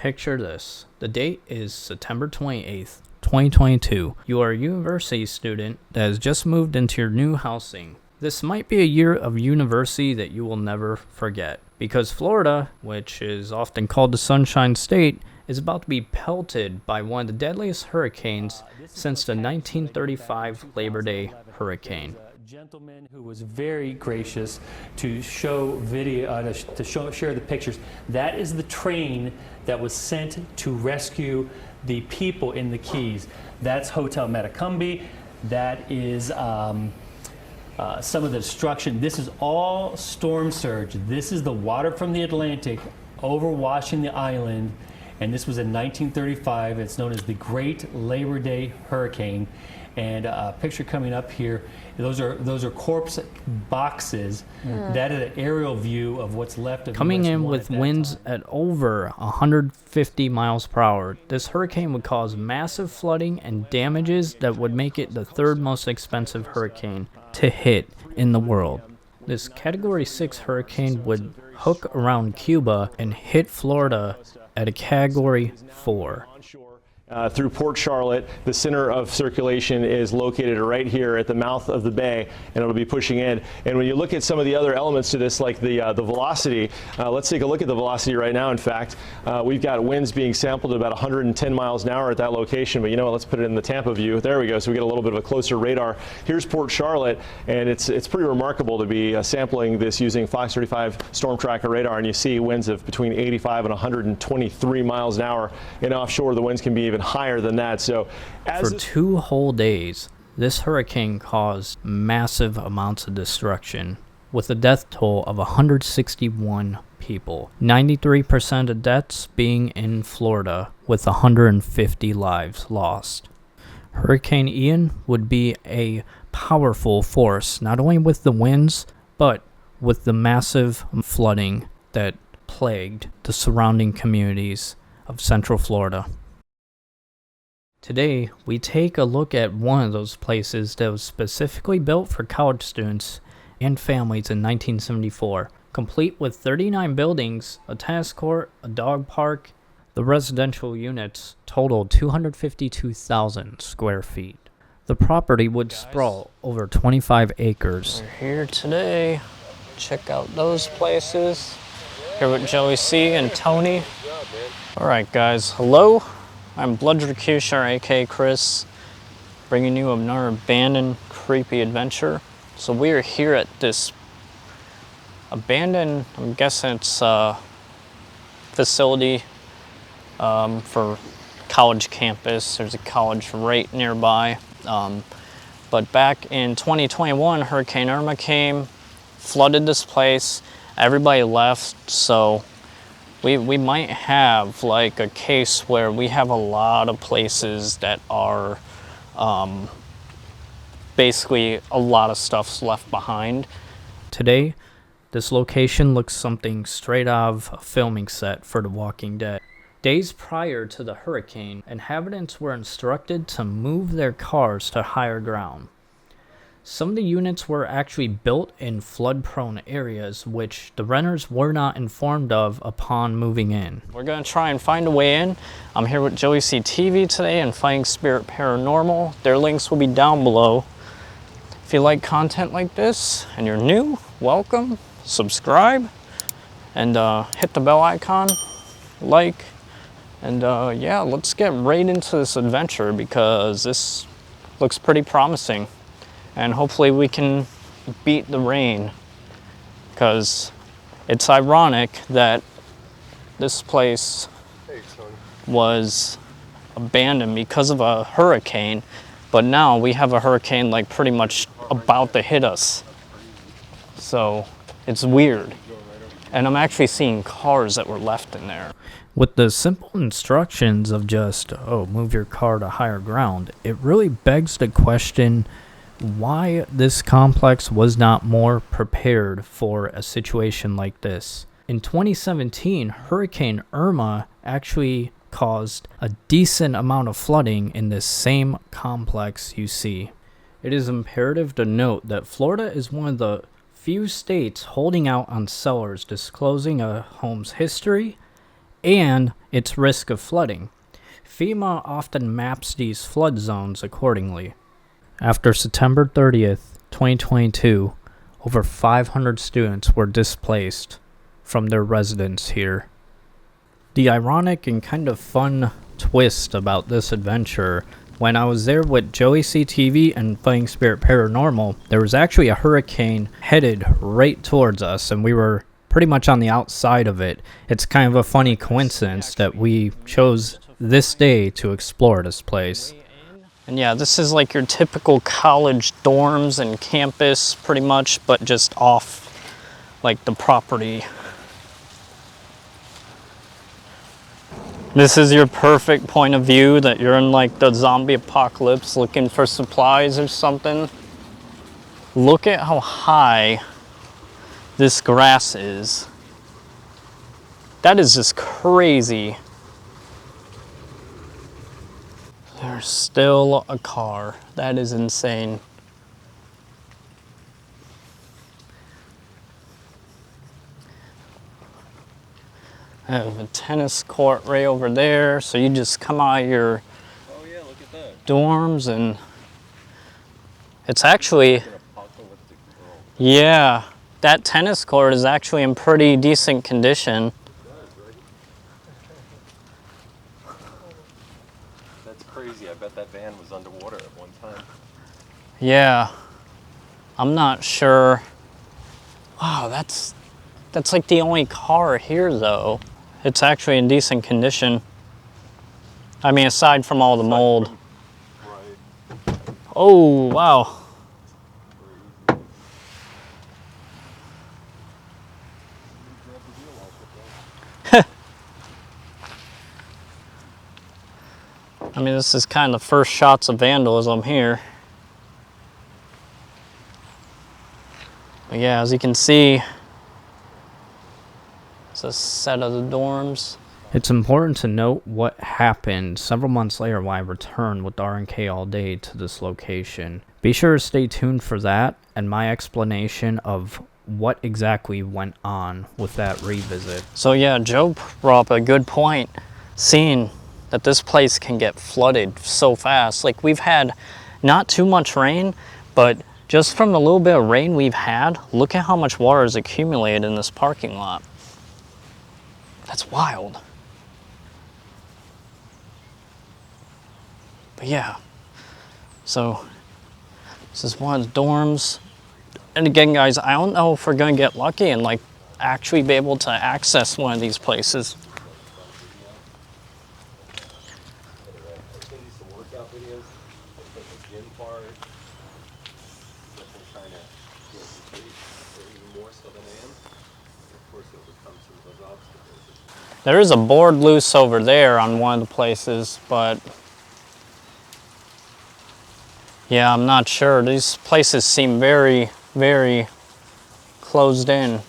Picture this. The date is September 28th, 2022. You are a university student that has just moved into your new housing. This might be a year of university that you will never forget, because Florida, which is often called the Sunshine State, is about to be pelted by one of the deadliest hurricanes since the 1935 Labor Day hurricane. Gentleman who was very gracious to show video, share the pictures. That is the train that was sent to rescue the people in the Keys. That's Hotel Metacumbi. That is some of the destruction. This is all storm surge. This is the water from the Atlantic overwashing the island, and this was in 1935. It's known as the Great Labor Day Hurricane. And a picture coming up here, those are corpse boxes. That is an aerial view of what's left of Coming US in 1 with at that winds time. at over 150 miles per hour, this hurricane would cause massive flooding and damages that would make it the third most expensive hurricane to hit in the world. This Category 6 hurricane would hook around Cuba and hit Florida at a Category 4. Through Port Charlotte. The center of circulation is located right here at the mouth of the bay, and it'll be pushing in. And when you look at some of the other elements to this, like the velocity, let's take a look at the velocity right now. In fact, we've got winds being sampled at about 110 miles an hour at that location, but you know what, let's put it in the Tampa view. There we go, so we get a little bit of a closer radar. Here's Port Charlotte, and it's pretty remarkable to be sampling this using Fox 35 Storm Tracker radar, and you see winds of between 85 and 123 miles an hour. And offshore, the winds can be even higher than that. So for 2 whole days, this hurricane caused massive amounts of destruction, with a death toll of 161 people. 93% of deaths being in Florida, with 150 lives lost. Hurricane Ian would be a powerful force, not only with the winds, but with the massive flooding that plagued the surrounding communities of Central Florida. Today, we take a look at one of those places that was specifically built for college students and families in 1974, complete with 39 buildings, a tennis court, a dog park. The residential units totaled 252,000 square feet. The property would sprawl over 25 acres. We're here today. Check out those places. Here with Joey C and Tony. Alright guys, hello. I'm Bludger Cushar, aka Chris, bringing you another abandoned, creepy adventure. So we are here at this abandoned, I'm guessing it's a facility for college campus. There's a college right nearby. But back in 2021, Hurricane Irma came, flooded this place. Everybody left, so we might have like a case where we have a lot of places that are basically a lot of stuff's left behind. Today, this location looks something straight out of a filming set for The Walking Dead. Days prior to the hurricane, inhabitants were instructed to move their cars to higher ground. Some of the units were actually built in flood-prone areas, which the renters were not informed of upon moving in. We're going to try and find a way in. I'm here with JoeyCTV today and Fighting Spirit Paranormal. Their links will be down below. If you like content like this and you're new, welcome, subscribe, and hit the bell icon, like, and yeah, let's get right into this adventure because this looks pretty promising. And hopefully we can beat the rain, because it's ironic that this place was abandoned because of a hurricane, but now we have a hurricane like pretty much about to hit us. So it's weird. And I'm actually seeing cars that were left in there. With the simple instructions of just, move your car to higher ground, it really begs the question why this complex was not more prepared for a situation like this. In 2017, Hurricane Irma actually caused a decent amount of flooding in this same complex you see. It is imperative to note that Florida is one of the few states holding out on sellers disclosing a home's history and its risk of flooding. FEMA often maps these flood zones accordingly. After September 30th, 2022, over 500 students were displaced from their residence here. The ironic and kind of fun twist about this adventure, when I was there with JoeyCTV and Fighting Spirit Paranormal, there was actually a hurricane headed right towards us, and we were pretty much on the outside of it. It's kind of a funny coincidence that we chose this day to explore this place. And yeah, this is like your typical college dorms and campus pretty much, but just off like the property. This is your perfect point of view that you're in like the zombie apocalypse looking for supplies or something. Look at how high this grass is. That is just crazy. There's still a car. That is insane. I have a tennis court right over there, so you just come out of your look at that. dorms and it's actually, yeah, that tennis court is actually in pretty decent condition. That's crazy. I bet that van was underwater at one time. Yeah, I'm not sure. Wow, that's like the only car here though. It's actually in decent condition. I mean, aside from all the mold. Right. Oh, wow. I mean, this is kind of the first shots of vandalism here. But yeah, as you can see, it's a set of the dorms. It's important to note what happened several months later when I returned with RNK All Day to this location. Be sure to stay tuned for that and my explanation of what exactly went on with that revisit. So yeah, Joe brought up a good point, seeing that this place can get flooded so fast. Like, we've had not too much rain, but just from the little bit of rain we've had, look at how much water is accumulated in this parking lot. That's wild. But yeah, so this is one of the dorms. And again, guys, I don't know if we're gonna get lucky and like actually be able to access one of these places. There is a board loose over there on one of the places, but yeah, I'm not sure. These places seem very, very closed in.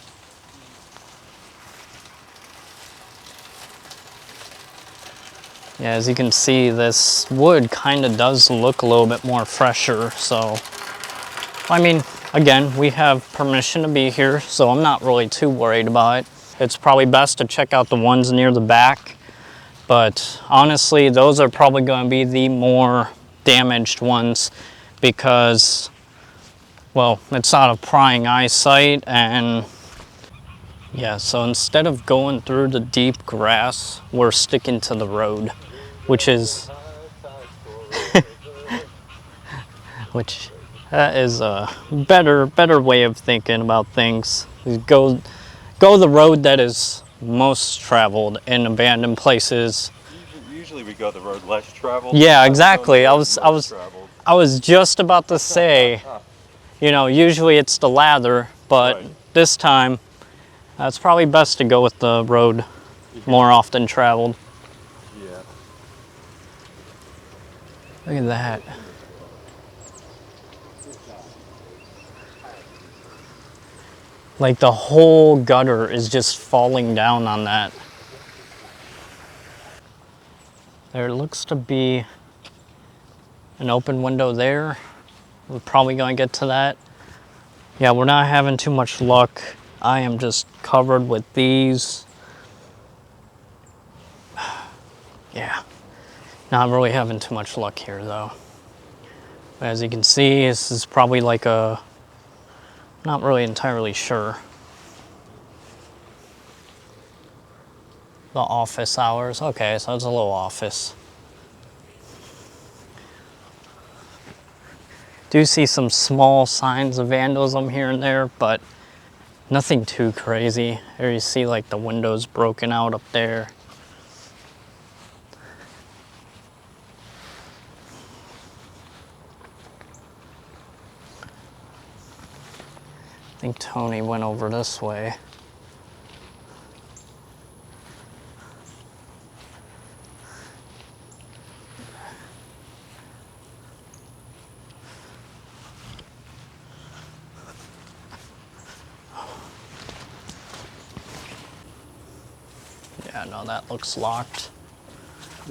Yeah, as you can see, this wood kind of does look a little bit more fresher, so I mean, again, we have permission to be here, so I'm not really too worried about it. It's probably best to check out the ones near the back, but honestly, those are probably going to be the more damaged ones because, well, it's out of prying eyesight, and yeah, so instead of going through the deep grass, we're sticking to the road, which is that is a better way of thinking about things. Go the road that is most traveled in abandoned places. Usually we go the road less traveled. Yeah, exactly. I was just about to say, you know, usually it's the latter, but right. This time it's probably best to go with the road more often traveled. Yeah. Look at that. Like the whole gutter is just falling down on that. There looks to be an open window there. We're probably going to get to that. Yeah, we're not having too much luck. I am just covered with these. Yeah, not really having too much luck here though. As you can see, this is probably like a, not really entirely sure. The office hours, okay, so it's a little office. Do see some small signs of vandalism here and there, but nothing too crazy. There you see like the windows broken out up there. I think Tony went over this way. Yeah, no, that looks locked.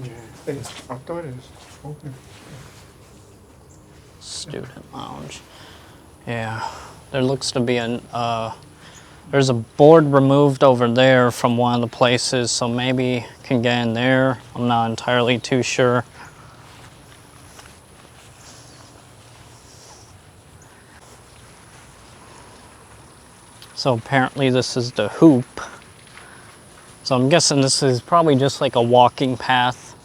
Yeah, I thought it was open. Student lounge. Yeah, there looks to be there's a board removed over there from one of the places, so maybe can get in there. I'm not entirely too sure. So apparently this is the hoop. So I'm guessing this is probably just like a walking path.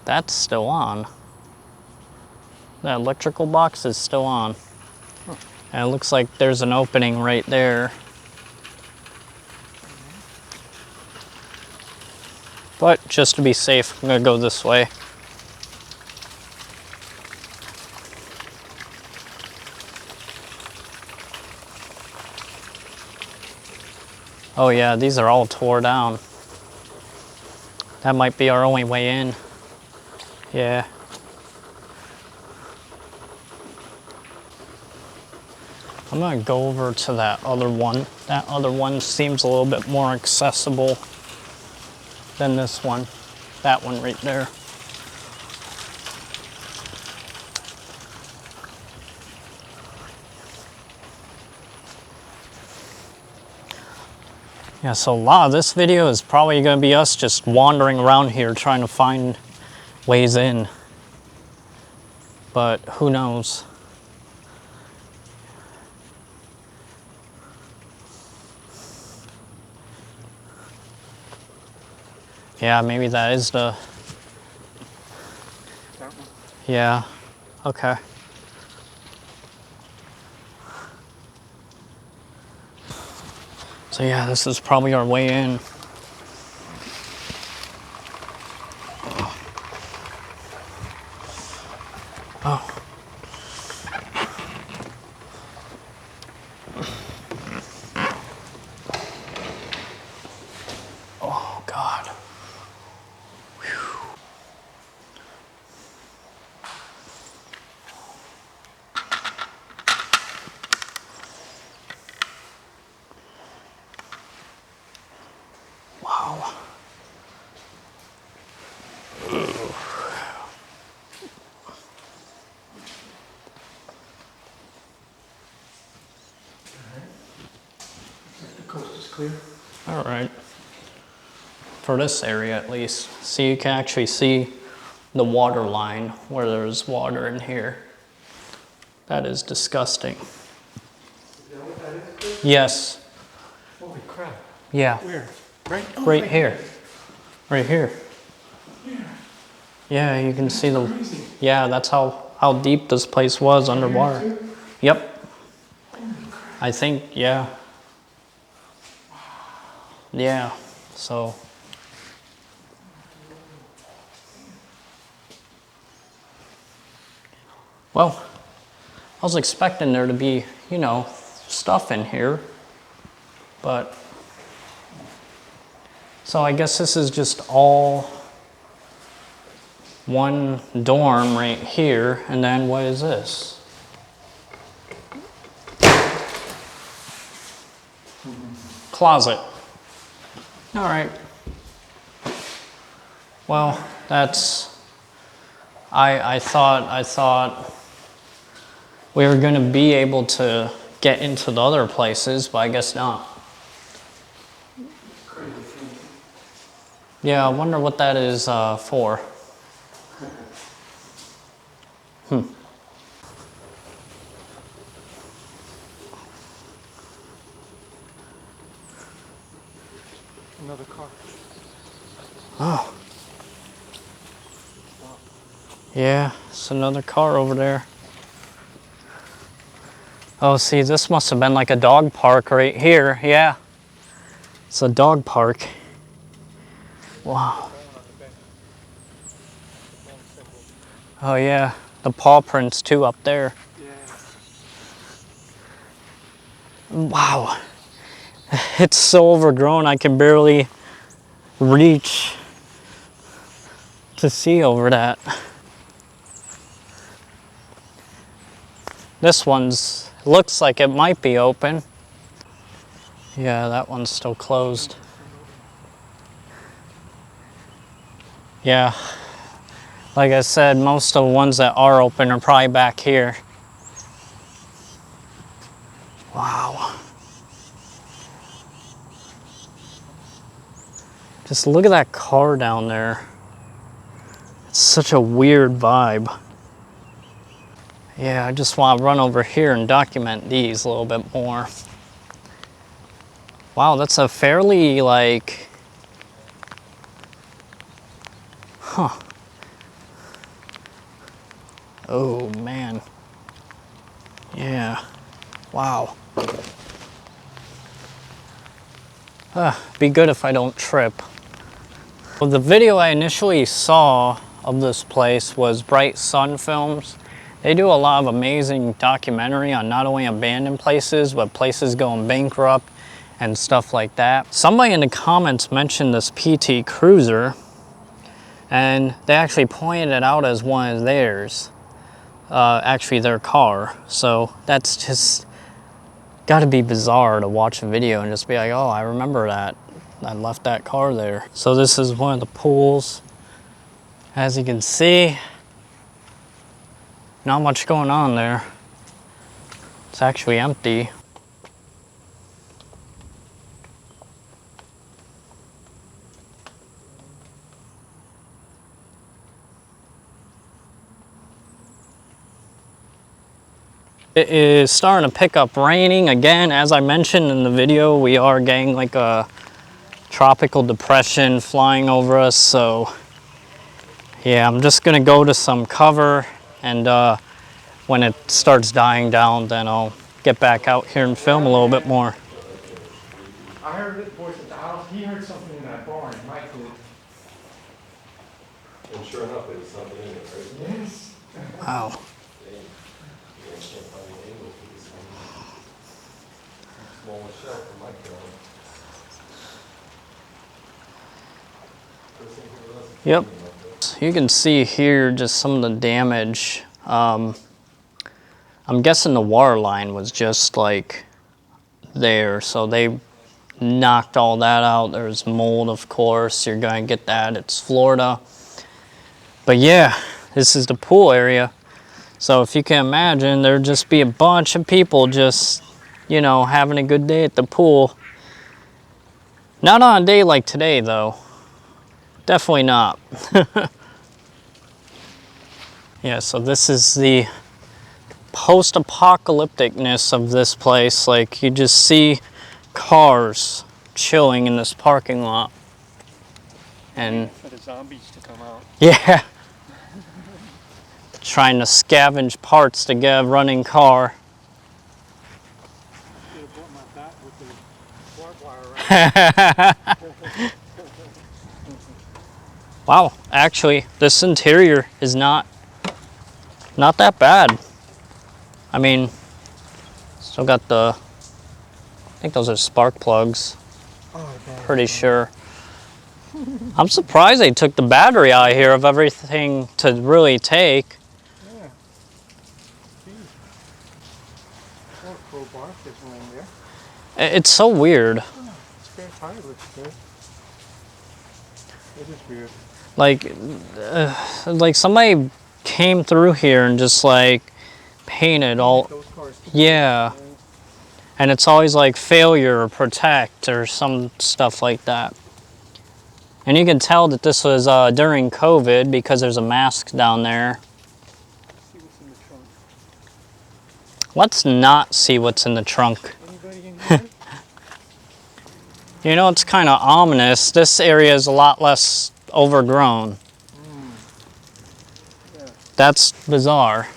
That's still on. The electrical box is still on. And it looks like there's an opening right there. But just to be safe, I'm gonna go this way. Oh yeah, these are all tore down. That might be our only way in. Yeah. I'm gonna go over to that other one. That other one seems a little bit more accessible than this one. That one right there. Yeah, so a lot of this video is probably gonna be us just wandering around here trying to find ways in. But who knows? Yeah, maybe that is the... That one. Yeah, okay. So yeah, this is probably our way in. Oh. Oh, God. Whew. Wow. The coast is clear. All right. For this area at least. See, you can actually see the water line where there's water in here. That is disgusting. Is that what that is? Yes. Holy crap. Yeah. Where? Right? Oh, Right here. Right here. Yeah. Yeah, you can see the... Crazy. Yeah, that's how deep this place was underwater. Here too? Yep. Holy crap. I think, yeah. Yeah, so... Well, I was expecting there to be, you know, stuff in here, but... So I guess this is just all one dorm right here, and then what is this? Closet. All right. Well, that's... I thought we were going to be able to get into the other places, but I guess not. Yeah, I wonder what that is for. Another car. Oh. Yeah, it's another car over there. Oh, see, this must have been like a dog park right here. Yeah. It's a dog park. Wow. Oh, yeah. The paw prints, too, up there. Wow. It's so overgrown, I can barely reach to see over that. This one's looks like it might be open. Yeah, that one's still closed. Yeah, like I said, most of the ones that are open are probably back here. Wow. Just look at that car down there. It's such a weird vibe. Yeah, I just want to run over here and document these a little bit more. Wow, that's a fairly, like... Huh. Oh, man. Yeah. Wow. Be good if I don't trip. Well, the video I initially saw of this place was Bright Sun Films. They do a lot of amazing documentary on not only abandoned places, but places going bankrupt and stuff like that. Somebody in the comments mentioned this PT Cruiser, and they actually pointed it out as one of theirs. Actually their car. So that's just gotta be bizarre to watch a video and just be like, oh, I remember that. I left that car there. So this is one of the pools. As you can see, not much going on there. It's actually empty. It is starting to pick up raining again. As I mentioned in the video, we are getting like a tropical depression flying over us. So yeah, I'm just gonna go to some cover, and when it starts dying down, then I'll get back out here and film a little bit more. I heard this voice at the house. He heard something in that barn. Mike did. And sure enough, there was something in it, right? Yes. Wow. Yep. You can see here just some of the damage. I'm guessing the water line was just like there, so they knocked all that out. There's mold, of course. You're gonna get that. It's Florida. But yeah, this is the pool area. So if you can imagine, there'd just be a bunch of people just, you know, having a good day at the pool. Not on a day like today, though. Definitely not. Yeah, so this is the post-apocalypticness of this place. Like, you just see cars chilling in this parking lot. And For the zombies to come out. yeah. Trying to scavenge parts to get a running car. Should have brought my bat with the barbed wire around. Wow, actually, this interior is not that bad. I mean, still got the, I think those are spark plugs. Oh, Pretty sure. I'm surprised they took the battery out of here of everything to really take. yeah. Gee. Oh, crowbar. There's one in there. It's so weird. Oh, spare tire looks good. It is weird. Like somebody came through here and just like painted all, Those cars. yeah. And it's always like failure or protect or some stuff like that. And you can tell that this was during COVID because there's a mask down there. See what's in the trunk. Let's not see what's in the trunk. Anybody in here? You know, it's kind of ominous. This area is a lot less overgrown. Yeah. That's bizarre.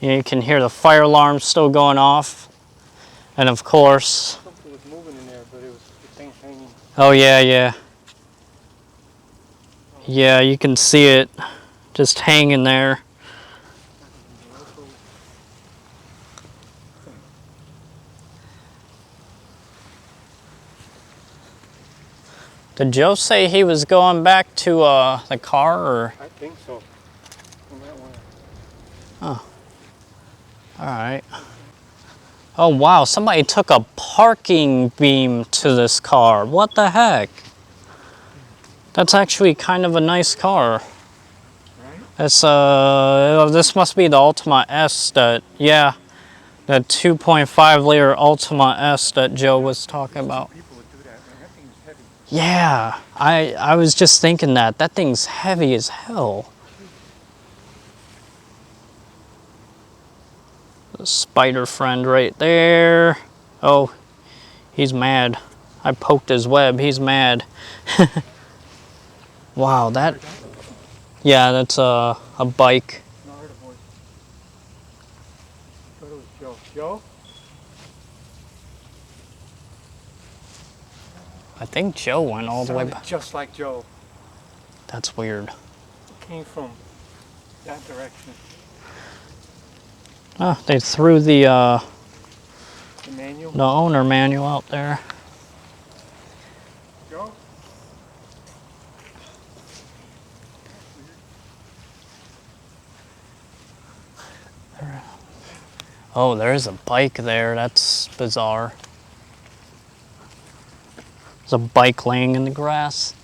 You can hear the fire alarm still going off. And of course, Something was moving in there, but it was the thing hanging. oh yeah, yeah. Yeah, you can see it just hanging there. Did Joe say he was going back to the car, or? I think so. On that one. Oh. All right. Oh wow, somebody took a parking beam to this car. What the heck? That's actually kind of a nice car. Right? It's this must be the Ultima S that, yeah, the 2.5 liter Ultima S that Joe was talking about. People would do that, man. That thing's heavy. Yeah, I was just thinking that thing's heavy as hell. The spider friend right there. Oh, he's mad. I poked his web. He's mad. Wow, that. Yeah, that's a bike. No, I heard a voice. I thought it was Joe. Joe? I think Joe went all the way Sounded back. just like Joe. That's weird. It came from that direction. Oh, they threw the The manual. owner manual out there. Joe? Oh, there's a bike there. That's bizarre. There's a bike laying in the grass.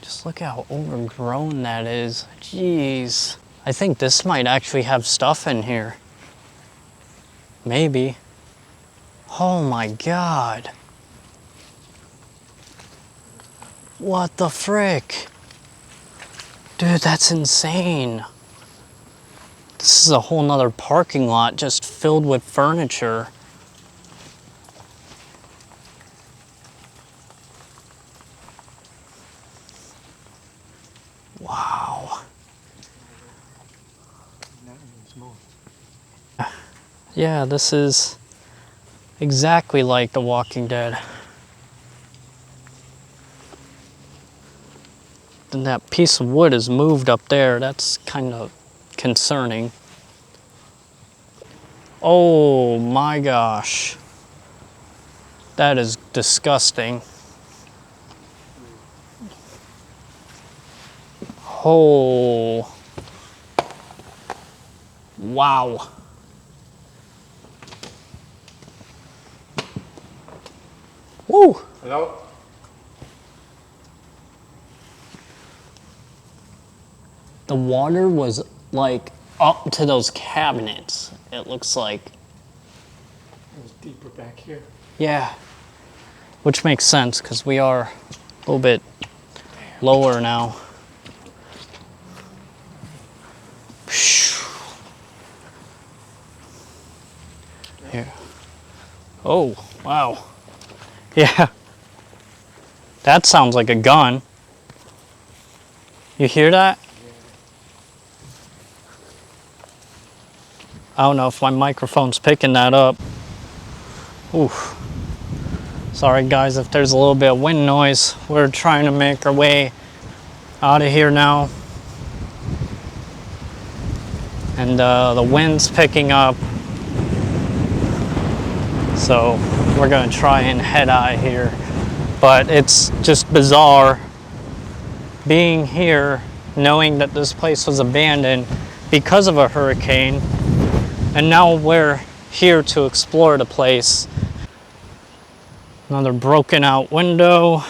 Just look how overgrown that is. Jeez. I think this might actually have stuff in here. Maybe. Oh my God. What the frick? Dude, that's insane. This is a whole nother parking lot just filled with furniture. Wow. That one's moved. Yeah, this is exactly like The Walking Dead. And that piece of wood is moved up there. That's kind of concerning. Oh my gosh. That is disgusting. Oh. Wow. Woo. Hello? The water was like up to those cabinets. It looks like. It was deeper back here. Yeah. Which makes sense because we are a little bit lower now. Here. Oh, wow. Yeah. That sounds like a gun. You hear that? I don't know if my microphone's picking that up. Oof. Sorry guys if there's a little bit of wind noise. We're trying to make our way out of here now. And the wind's picking up. So we're gonna try and head out of here. But it's just bizarre being here, knowing that this place was abandoned because of a hurricane. And now we're here to explore the place. Another broken out window.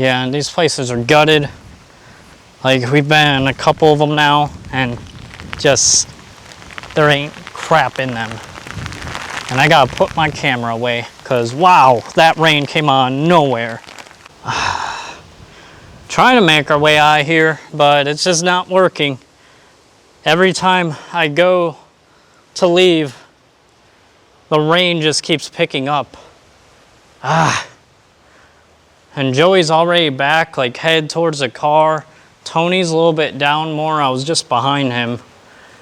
Yeah, and these places are gutted. Like, we've been in a couple of them now, and just, there ain't crap in them. And I gotta put my camera away, because wow, that rain came on nowhere. Trying to make our way out of here, but it's just not working. Every time I go to leave, the rain just keeps picking up. And Joey's already back, like head towards the car. Tony's a little bit down more. I was just behind him.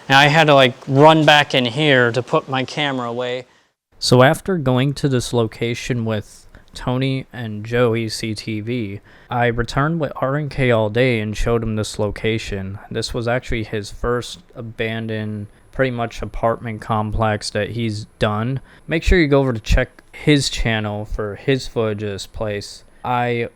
And I had to like run back in here to put my camera away. So after going to this location with Tony and JoeyCTV, I returned with RNK All Day and showed him this location. This was actually his first abandoned, pretty much apartment complex that he's done. Make sure you go over to check his channel for his footage of this place. I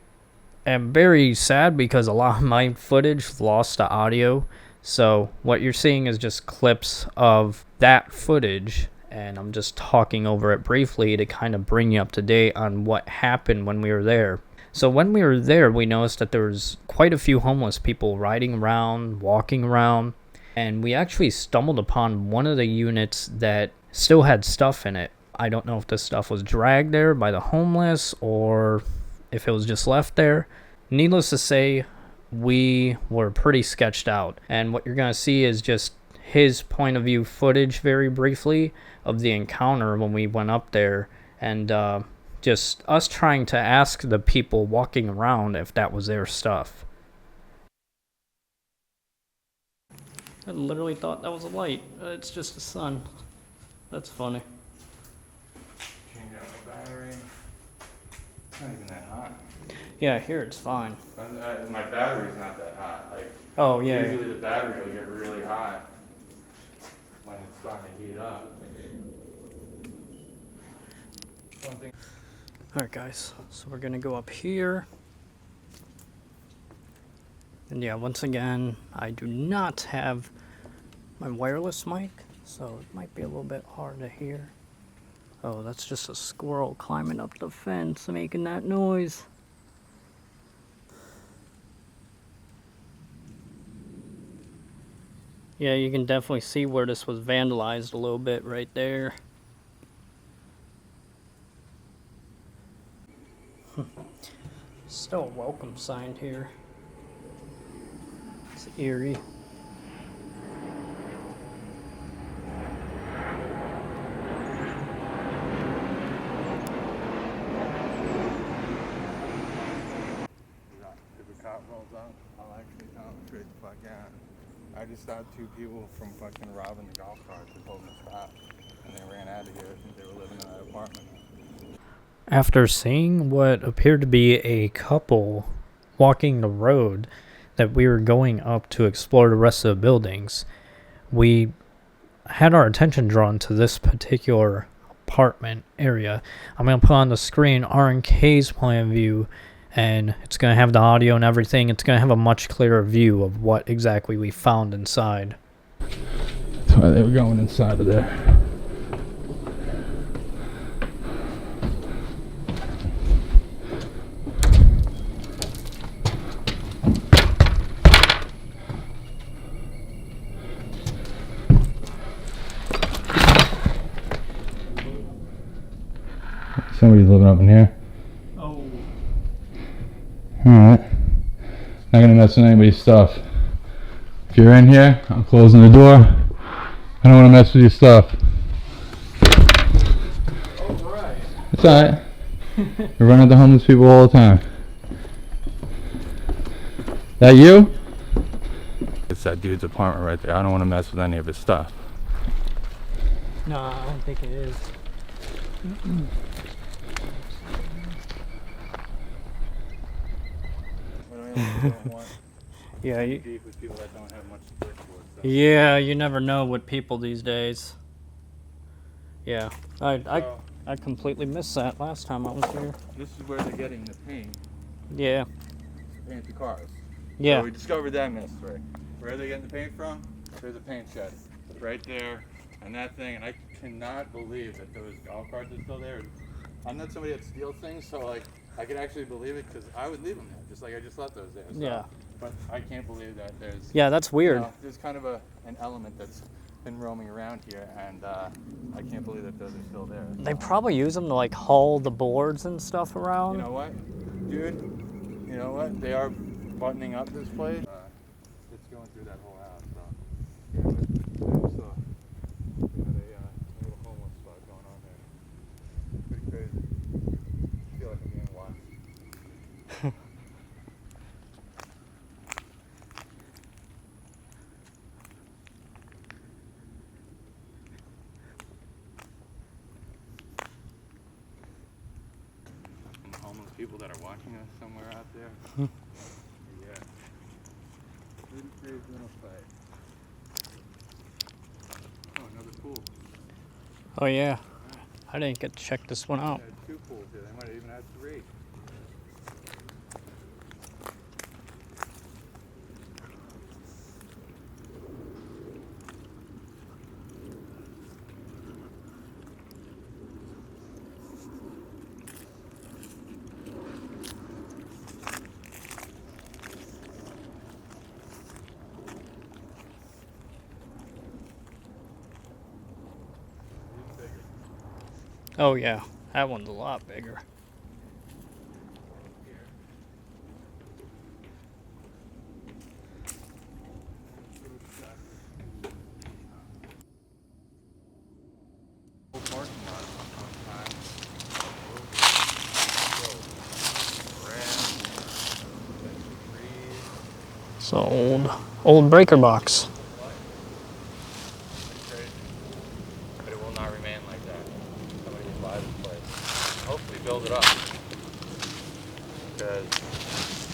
am very sad because a lot of my footage lost to audio. So what you're seeing is just clips of that footage, and I'm just talking over it briefly to kind of bring you up to date on what happened when we were there. So when we were there, we noticed that there was quite a few homeless people riding around, walking around, and we actually stumbled upon one of the units that still had stuff in it. I don't know if this stuff was dragged there by the homeless or if it was just left there. Needless to say, we were pretty sketched out. And what you're going to see is just his point of view footage very briefly of the encounter when we went up there. And just us trying to ask the people walking around if that was their stuff. I literally thought that was a light. It's just the sun. That's funny. Change out my battery. It's not even that hot. Yeah, here it's fine. My battery's not that hot. Like, Oh, yeah. usually the battery will get really hot when it's starting to heat up. Something. Alright guys, so we're gonna go up here. And yeah, once again, I do not have my wireless mic, so it might be a little bit hard to hear. Oh, that's just a squirrel climbing up the fence and making that noise. Yeah, you can definitely see where this was vandalized a little bit right there. Still a welcome sign here. It's eerie. If a cop rolls up, I'll actually tell him straight the fuck out. I just stopped two people from fucking robbing the golf cart and told them to stop. And they ran out of here. I think they were living in that apartment. After seeing what appeared to be a couple walking the road that we were going up to explore the rest of the buildings, we had our attention drawn to this particular apartment area. I'm going to put on the screen RNK's point of view, and it's going to have the audio and everything. It's going to have a much clearer view of what exactly we found inside. That's why they were going inside of there. Somebody's living up in here. Oh. Alright. Not gonna mess with anybody's stuff. If you're in here, I'm closing the door. I don't wanna mess with your stuff. Alright. It's alright. We run into homeless people all the time. That you? It's that dude's apartment right there. I don't wanna mess with any of his stuff. No, I don't think it is. Yeah, yeah, you never know with people these days. Yeah, I completely missed that last time I was here. This is where they're getting the paint. Yeah, Paint the cars. yeah. So we discovered that mystery. Where are they getting the paint from? There's a paint shed. Right there. And that thing, and I cannot believe that those golf carts are still there. I'm not somebody that steals things, so like I could actually believe it because I would leave them there, just like I just left those there. So, Yeah. But I can't believe that there's. Yeah, that's weird. There's kind of an element that's been roaming around here, and I can't believe that those are still there. They probably use them to like haul the boards and stuff around. You know what, dude? You know what? They are buttoning up this place. It's going through that whole house, so. There's a little homeless spot going on there. Pretty crazy. I feel like I'm being watched. And the homeless people that are watching us somewhere out there. Yeah. Pretty crazy little fight. Oh, another pool. Oh yeah, I didn't get to check this one out. They had 2 pools here. They might have even had 3. Oh yeah, that one's a lot bigger. It's an old breaker box. But it will not remain like that. Somebody will buy this place. Hopefully build it up. Because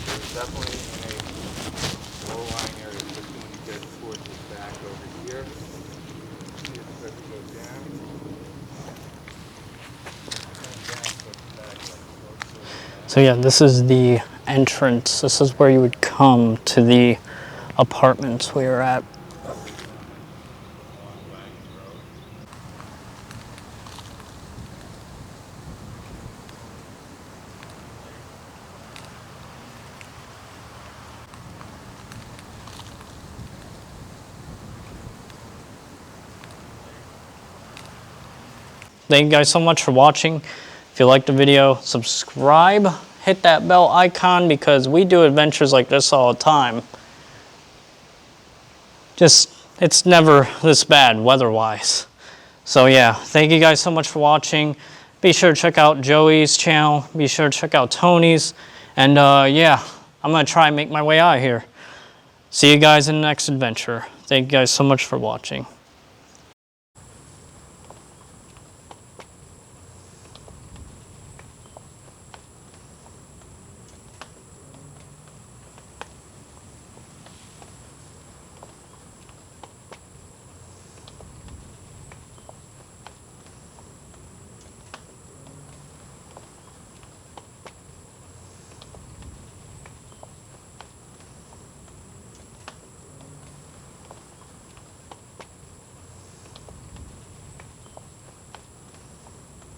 there's definitely in a low-lying area, especially when you get towards the back over here. See it start to go down. So yeah, this is the entrance. This is where you would come to the apartments we were at. Thank you guys so much for watching. If you liked the video, subscribe, hit that bell icon because we do adventures like this all the time. It's never this bad weather-wise. So yeah, thank you guys so much for watching. Be sure to check out Joey's channel. Be sure to check out Tony's. And yeah, I'm gonna try and make my way out of here. See you guys in the next adventure. Thank you guys so much for watching.